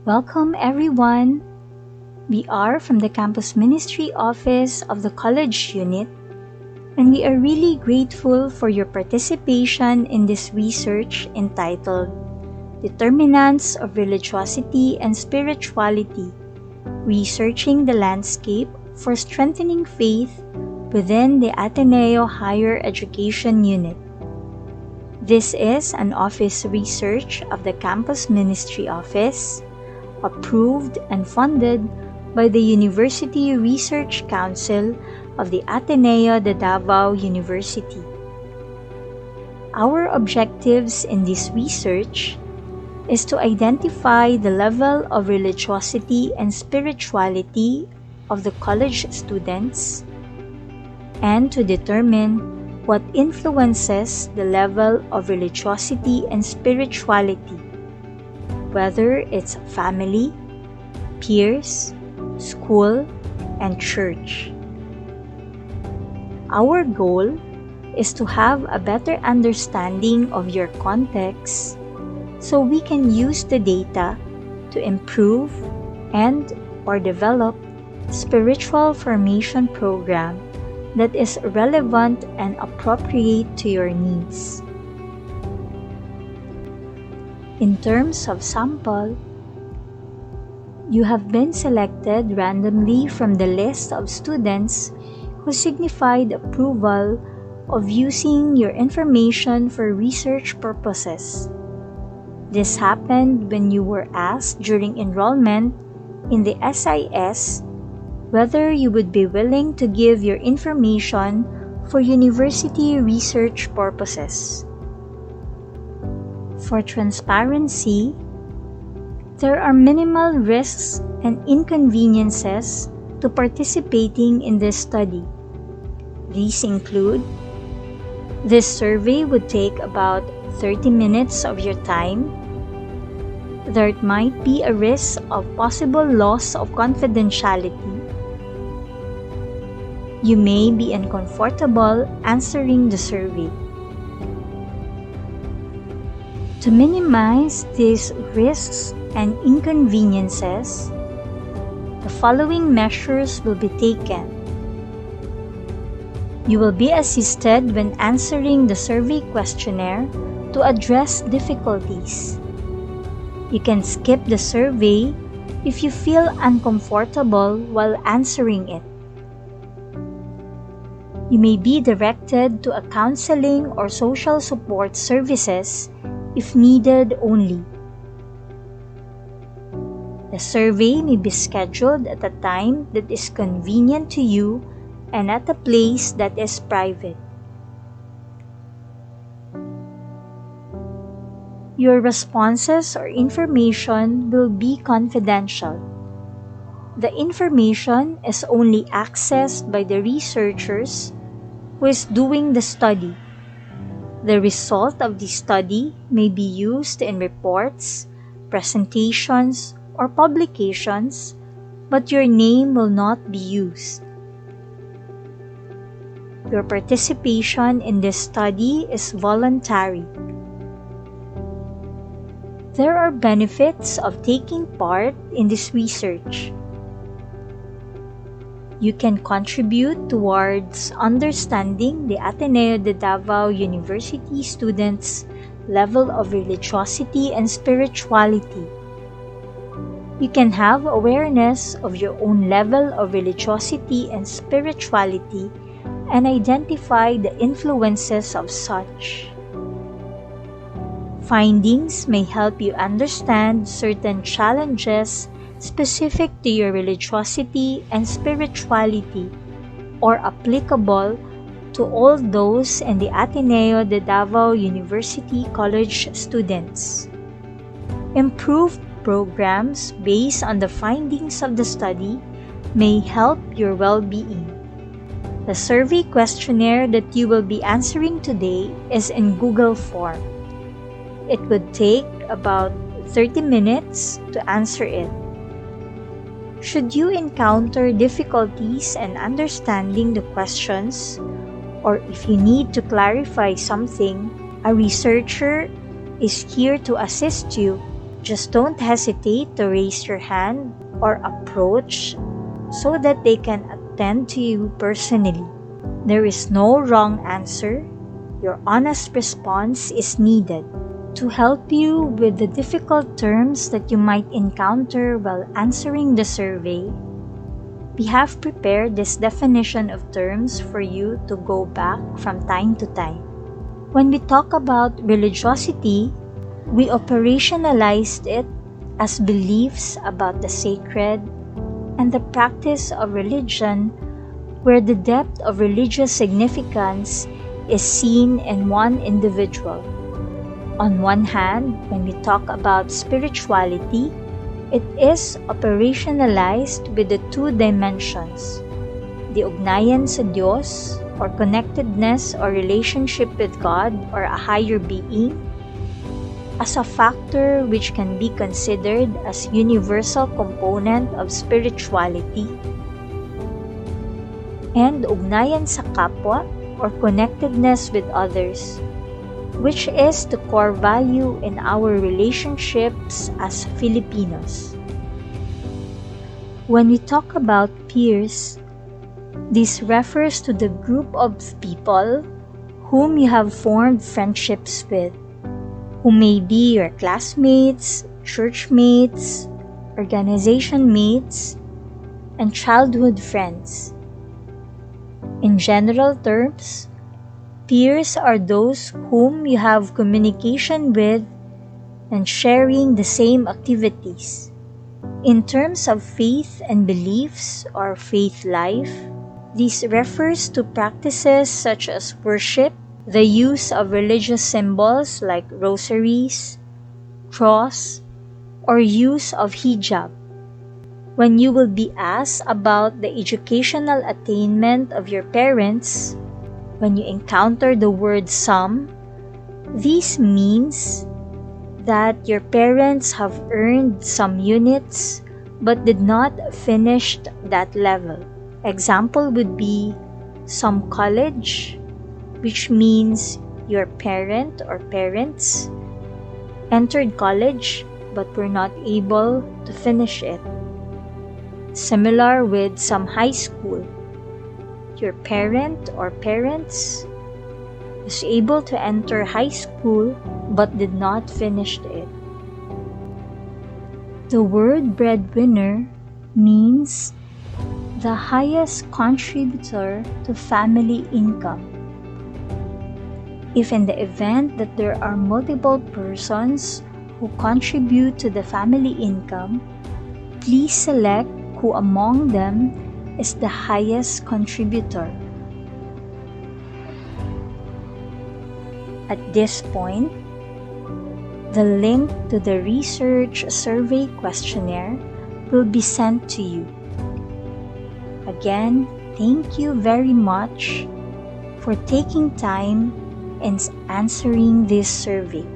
Welcome everyone! We are from the Campus Ministry Office of the College Unit, and we are really grateful for your participation in this research entitled Determinants of Religiosity and Spirituality, Researching the Landscape for Strengthening Faith within the Ateneo Higher Education Unit. This is an office research of the Campus Ministry Office, approved and funded by the University Research Council of the Ateneo de Davao University. Our objectives in this research is to identify the level of religiosity and spirituality of the college students and to determine what influences the level of religiosity and spirituality, whether it's family, peers, school, and church. Our goal is to have a better understanding of your context so we can use the data to improve and/or develop spiritual formation program that is relevant and appropriate to your needs. In terms of sample, you have been selected randomly from the list of students who signified approval of using your information for research purposes. This happened when you were asked during enrollment in the SIS whether you would be willing to give your information for university research purposes. For transparency, there are minimal risks and inconveniences to participating in this study. These include: this survey would take about 30 minutes of your time. There might be a risk of possible loss of confidentiality. You may be uncomfortable answering the survey. To minimize these risks and inconveniences, the following measures will be taken. You will be assisted when answering the survey questionnaire to address difficulties. You can skip the survey if you feel uncomfortable while answering it. You may be directed to a counseling or social support services if needed only. The survey may be scheduled at a time that is convenient to you and at a place that is private. Your responses or information will be confidential. The information is only accessed by the researchers who is doing the study. The result of the study may be used in reports, presentations, or publications, but your name will not be used. Your participation in this study is voluntary. There are benefits of taking part in this research. You can contribute towards understanding the Ateneo de Davao University students' level of religiosity and spirituality. You can have awareness of your own level of religiosity and spirituality and identify the influences of such. Findings may help you understand certain challenges specific to your religiosity and spirituality or applicable to all those in the Ateneo de Davao University College students. Improved programs based on the findings of the study may help your well-being. The survey questionnaire that you will be answering today is in Google form. It would take about 30 minutes to answer it. Should you encounter difficulties in understanding the questions, or if you need to clarify something, a researcher is here to assist you Just don't hesitate to raise your hand or approach so that they can attend to you personally. There is no wrong answer. Your honest response is needed. To help you with the difficult terms that you might encounter while answering the survey, we have prepared this definition of terms for you to go back from time to time. When we talk about religiosity, we operationalized it as beliefs about the sacred and the practice of religion, where the depth of religious significance is seen in one individual. On one hand, when we talk about spirituality, it is operationalized with the two dimensions, the ugnayan sa Diyos, or connectedness or relationship with God or a higher being, as a factor which can be considered as universal component of spirituality, and ugnayan sa kapwa or connectedness with others, which is the core value in our relationships as Filipinos. When we talk about peers, this refers to the group of people whom you have formed friendships with, who may be your classmates, church mates, organization mates, and childhood friends. In general terms, peers are those whom you have communication with and sharing the same activities. In terms of faith and beliefs or faith life, this refers to practices such as worship, the use of religious symbols like rosaries, cross, or use of hijab. When you will be asked about the educational attainment of your parents, when you encounter the word some, this means that your parents have earned some units but did not finish that level. Example would be some college, which means your parent or parents entered college but were not able to finish it. Similar with some high school. Your parent or parents is able to enter high school but did not finish it. The word breadwinner means the highest contributor to family income. If in the event that there are multiple persons who contribute to the family income, please select who among them is the highest contributor. At this point, the link to the research survey questionnaire will be sent to you. Again, thank you very much for taking time in answering this survey.